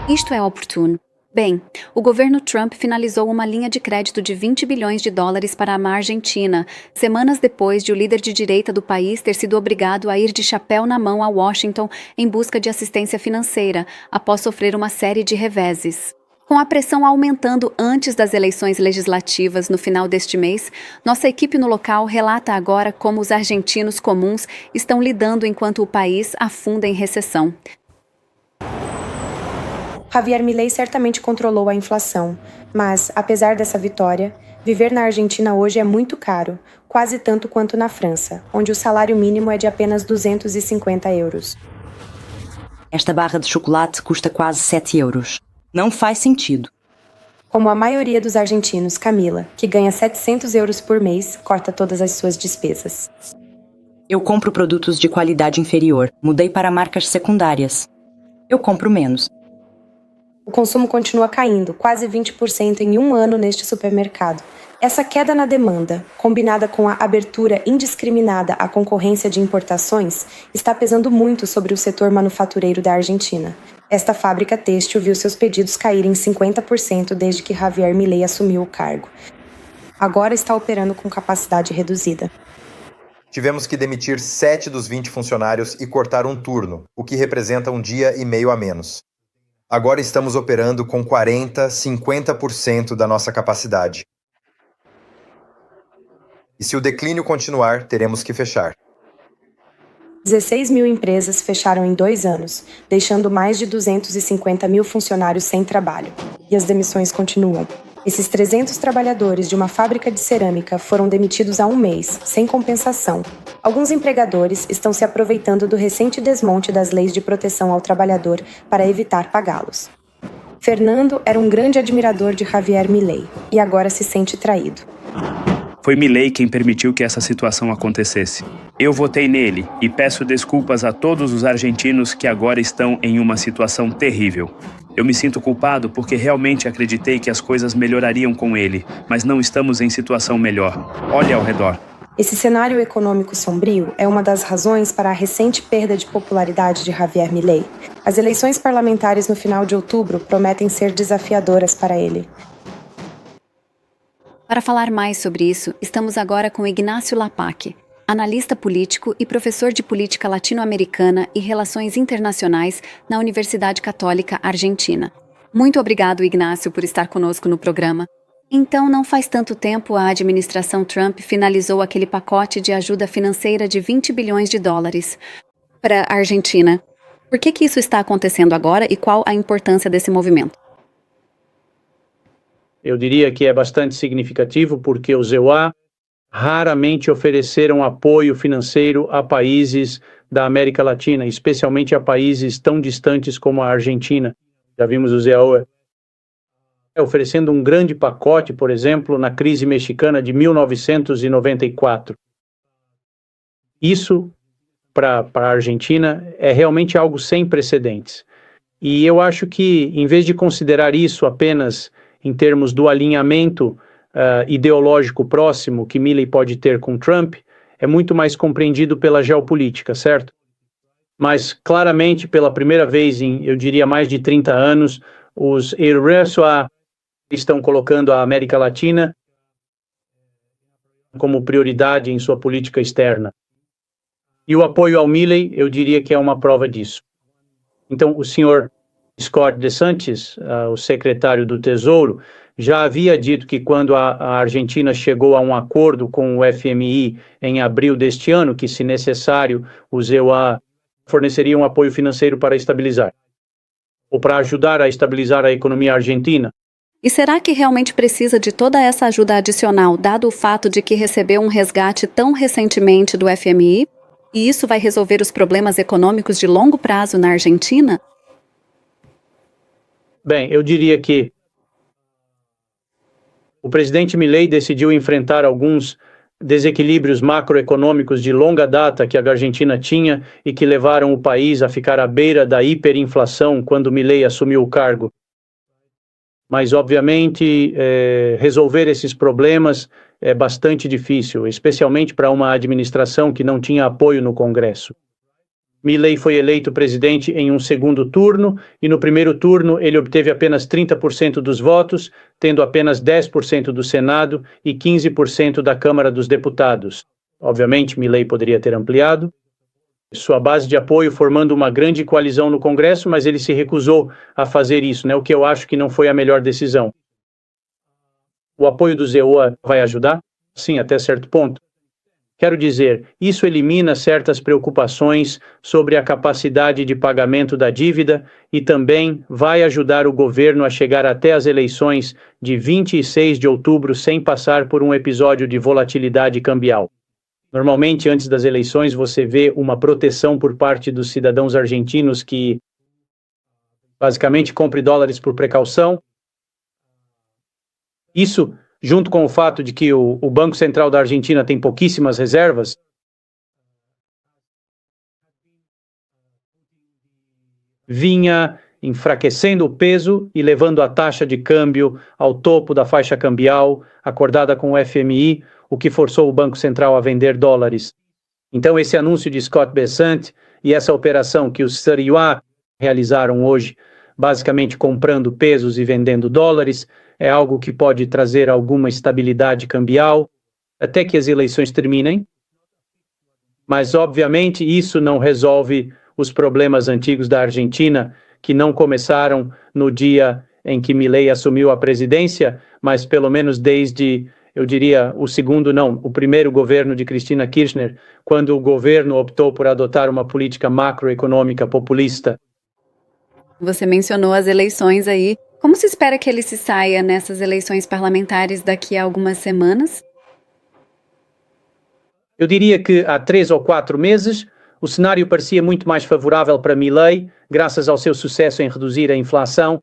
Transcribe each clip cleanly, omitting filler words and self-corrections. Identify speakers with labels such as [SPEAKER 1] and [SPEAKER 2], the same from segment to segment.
[SPEAKER 1] Isto é oportuno. Bem, o governo Trump finalizou uma linha de crédito de 20 bilhões de dólares para a Argentina, semanas depois de o líder de direita do país ter sido obrigado a ir de chapéu na mão a Washington em busca de assistência financeira, após sofrer uma série de reveses. Com a pressão aumentando antes das eleições legislativas no final deste mês, nossa equipe no local relata agora como os argentinos comuns estão lidando enquanto o país afunda em recessão.
[SPEAKER 2] Javier Milei certamente controlou a inflação, mas, apesar dessa vitória, viver na Argentina hoje é muito caro, quase tanto quanto na França, onde o salário mínimo é de apenas 250 euros.
[SPEAKER 3] Esta barra de chocolate custa quase 7 euros. Não faz sentido.
[SPEAKER 2] Como a maioria dos argentinos, Camila, que ganha 700 euros por mês, corta todas as suas despesas.
[SPEAKER 3] Eu compro produtos de qualidade inferior. Mudei para marcas secundárias. Eu compro menos.
[SPEAKER 2] O consumo continua caindo, quase 20% em um ano neste supermercado. Essa queda na demanda, combinada com a abertura indiscriminada à concorrência de importações, está pesando muito sobre o setor manufatureiro da Argentina. Esta fábrica têxtil viu seus pedidos caírem 50% desde que Javier Milei assumiu o cargo. Agora está operando com capacidade reduzida.
[SPEAKER 4] Tivemos que demitir 7 dos 20 funcionários e cortar um turno, o que representa um dia e meio a menos. Agora estamos operando com 40%, 50% da nossa capacidade. E se o declínio continuar, teremos que fechar.
[SPEAKER 2] 16 mil empresas fecharam em 2 anos, deixando mais de 250 mil funcionários sem trabalho. E as demissões continuam. Esses 300 trabalhadores de uma fábrica de cerâmica foram demitidos há um mês, sem compensação. Alguns empregadores estão se aproveitando do recente desmonte das leis de proteção ao trabalhador para evitar pagá-los. Fernando era um grande admirador de Javier Milei e agora se sente traído.
[SPEAKER 5] Foi Milei quem permitiu que essa situação acontecesse. Eu votei nele e peço desculpas a todos os argentinos que agora estão em uma situação terrível. Eu me sinto culpado porque realmente acreditei que as coisas melhorariam com ele, mas não estamos em situação melhor. Olhe ao redor.
[SPEAKER 2] Esse cenário econômico sombrio é uma das razões para a recente perda de popularidade de Javier Milei. As eleições parlamentares no final de outubro prometem ser desafiadoras para ele.
[SPEAKER 1] Para falar mais sobre isso, estamos agora com Ignacio Lapac, analista político e professor de política latino-americana e relações internacionais na Universidade Católica Argentina. Muito obrigado, Ignacio, por estar conosco no programa. Então, não faz tanto tempo a administração Trump finalizou aquele pacote de ajuda financeira de 20 bilhões de dólares para a Argentina. Por que isso está acontecendo agora e qual a importância desse movimento?
[SPEAKER 6] Eu diria que é bastante significativo porque os EUA raramente ofereceram apoio financeiro a países da América Latina, especialmente a países tão distantes como a Argentina. Já vimos os EUA oferecendo um grande pacote, por exemplo, na crise mexicana de 1994. Isso, para a Argentina, é realmente algo sem precedentes. E eu acho que, em vez de considerar isso apenas em termos do alinhamento ideológico próximo que Milei pode ter com Trump, é muito mais compreendido pela geopolítica, certo? Mas, claramente, pela primeira vez em, eu diria, mais de 30 anos, os EUA estão colocando a América Latina como prioridade em sua política externa. E o apoio ao Milei, eu diria que é uma prova disso. Então, o senhor Scott DeSantis, o secretário do Tesouro, já havia dito que quando a Argentina chegou a um acordo com o FMI em abril deste ano, que, se necessário, os EUA forneceriam apoio financeiro para estabilizar, ou para ajudar a estabilizar a economia argentina.
[SPEAKER 1] E será que realmente precisa de toda essa ajuda adicional, dado o fato de que recebeu um resgate tão recentemente do FMI? E isso vai resolver os problemas econômicos de longo prazo na Argentina?
[SPEAKER 6] Bem, eu diria que o presidente Milei decidiu enfrentar alguns desequilíbrios macroeconômicos de longa data que a Argentina tinha e que levaram o país a ficar à beira da hiperinflação quando Milei assumiu o cargo. Mas, obviamente, resolver esses problemas é bastante difícil, especialmente para uma administração que não tinha apoio no Congresso. Milei foi eleito presidente em um segundo turno, e no primeiro turno ele obteve apenas 30% dos votos, tendo apenas 10% do Senado e 15% da Câmara dos Deputados. Obviamente, Milei poderia ter ampliado sua base de apoio, formando uma grande coalizão no Congresso, mas ele se recusou a fazer isso, o que eu acho que não foi a melhor decisão. O apoio do ZEOA vai ajudar? Sim, até certo ponto. Quero dizer, isso elimina certas preocupações sobre a capacidade de pagamento da dívida e também vai ajudar o governo a chegar até as eleições de 26 de outubro sem passar por um episódio de volatilidade cambial. Normalmente, antes das eleições, você vê uma proteção por parte dos cidadãos argentinos que basicamente compram dólares por precaução. Isso, junto com o fato de que o Banco Central da Argentina tem pouquíssimas reservas, vinha enfraquecendo o peso e levando a taxa de câmbio ao topo da faixa cambial, acordada com o FMI, o que forçou o Banco Central a vender dólares. Então, esse anúncio de Scott Bessent e essa operação que os Sariwa realizaram hoje, basicamente comprando pesos e vendendo dólares, é algo que pode trazer alguma estabilidade cambial até que as eleições terminem. Mas, obviamente, isso não resolve os problemas antigos da Argentina, que não começaram no dia em que Milei assumiu a presidência, mas pelo menos desde, eu diria, o primeiro governo de Cristina Kirchner, quando o governo optou por adotar uma política macroeconômica populista.
[SPEAKER 1] Você mencionou as eleições aí. Como se espera que ele se saia nessas eleições parlamentares daqui a algumas semanas?
[SPEAKER 6] Eu diria que há 3 ou 4 meses, o cenário parecia muito mais favorável para Milei, graças ao seu sucesso em reduzir a inflação.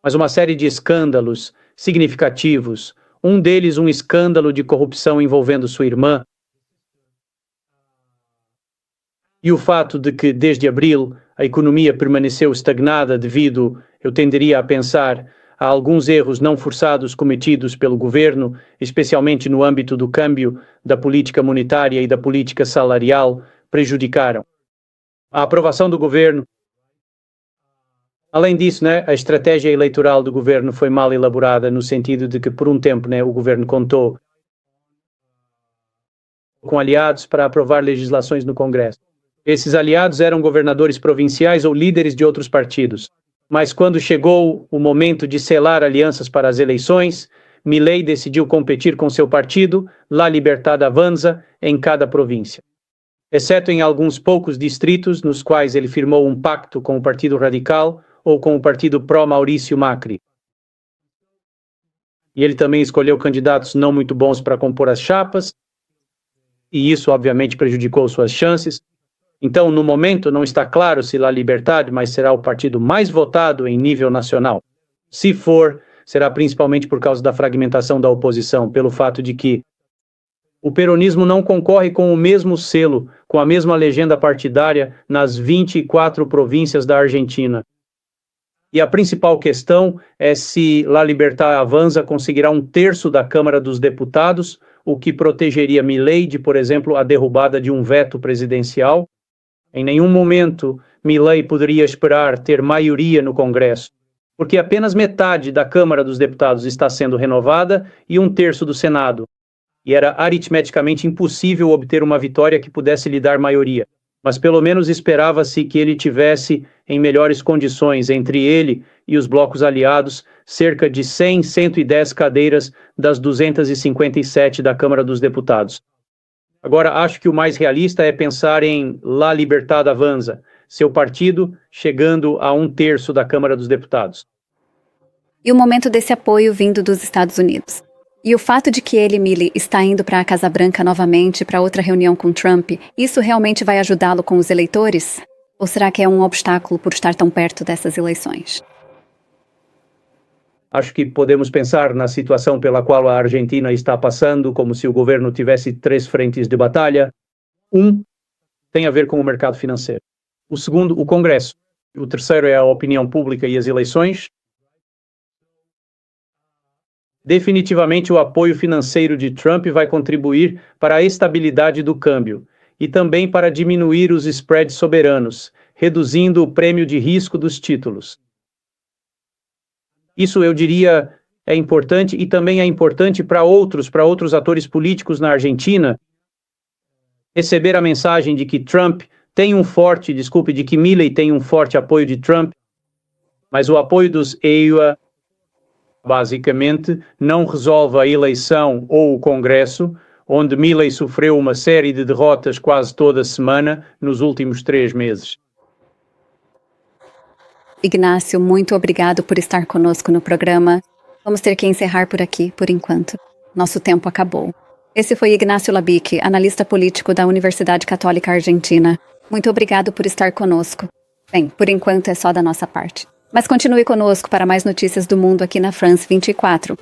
[SPEAKER 6] Mas uma série de escândalos significativos, um deles um escândalo de corrupção envolvendo sua irmã, e o fato de que, desde abril, a economia permaneceu estagnada devido, eu tenderia a pensar, a alguns erros não forçados cometidos pelo governo, especialmente no âmbito do câmbio, da política monetária e da política salarial, prejudicaram a aprovação do governo. Além disso, a estratégia eleitoral do governo foi mal elaborada, no sentido de que, por um tempo, o governo contou com aliados para aprovar legislações no Congresso. Esses aliados eram governadores provinciais ou líderes de outros partidos. Mas quando chegou o momento de selar alianças para as eleições, Milei decidiu competir com seu partido, La Libertad Avanza, em cada província. Exceto em alguns poucos distritos nos quais ele firmou um pacto com o Partido Radical ou com o Partido Pró-Maurício Macri. E ele também escolheu candidatos não muito bons para compor as chapas, e isso obviamente prejudicou suas chances. Então, no momento, não está claro se La Libertad será o partido mais votado em nível nacional. Se for, será principalmente por causa da fragmentação da oposição, pelo fato de que o peronismo não concorre com o mesmo selo, com a mesma legenda partidária nas 24 províncias da Argentina. E a principal questão é se La Libertad Avanza conseguirá 1/3 da Câmara dos Deputados, o que protegeria Milei de, por exemplo, a derrubada de um veto presidencial. Em nenhum momento Milei poderia esperar ter maioria no Congresso, porque apenas metade da Câmara dos Deputados está sendo renovada e 1/3 do Senado. E era aritmeticamente impossível obter uma vitória que pudesse lhe dar maioria. Mas pelo menos esperava-se que ele tivesse, em melhores condições, entre ele e os blocos aliados, cerca de 100, 110 cadeiras das 257 da Câmara dos Deputados. Agora, acho que o mais realista é pensar em La Libertad Avanza, seu partido chegando a 1/3 da Câmara dos Deputados.
[SPEAKER 1] E o momento desse apoio vindo dos Estados Unidos? E o fato de que ele, Milei, está indo para a Casa Branca novamente para outra reunião com Trump, isso realmente vai ajudá-lo com os eleitores? Ou será que é um obstáculo por estar tão perto dessas eleições?
[SPEAKER 6] Acho que podemos pensar na situação pela qual a Argentina está passando, como se o governo tivesse 3 frentes de batalha. Tem a ver com o mercado financeiro. O segundo, o Congresso. O terceiro é a opinião pública e as eleições. Definitivamente, o apoio financeiro de Trump vai contribuir para a estabilidade do câmbio. e também para diminuir os spreads soberanos, reduzindo o prêmio de risco dos títulos. Isso, eu diria, é importante e também é importante para outros atores políticos na Argentina receber a mensagem de que de que Milei tem um forte apoio de Trump, mas o apoio dos EUA basicamente não resolve a eleição ou o Congresso, onde Milei sofreu uma série de derrotas quase toda semana nos últimos 3 meses.
[SPEAKER 1] Ignácio, muito obrigado por estar conosco no programa. Vamos ter que encerrar por aqui, por enquanto. Nosso tempo acabou. Esse foi Ignácio Labic, analista político da Universidade Católica Argentina. Muito obrigado por estar conosco. Bem, por enquanto é só da nossa parte. Mas continue conosco para mais notícias do mundo aqui na France 24.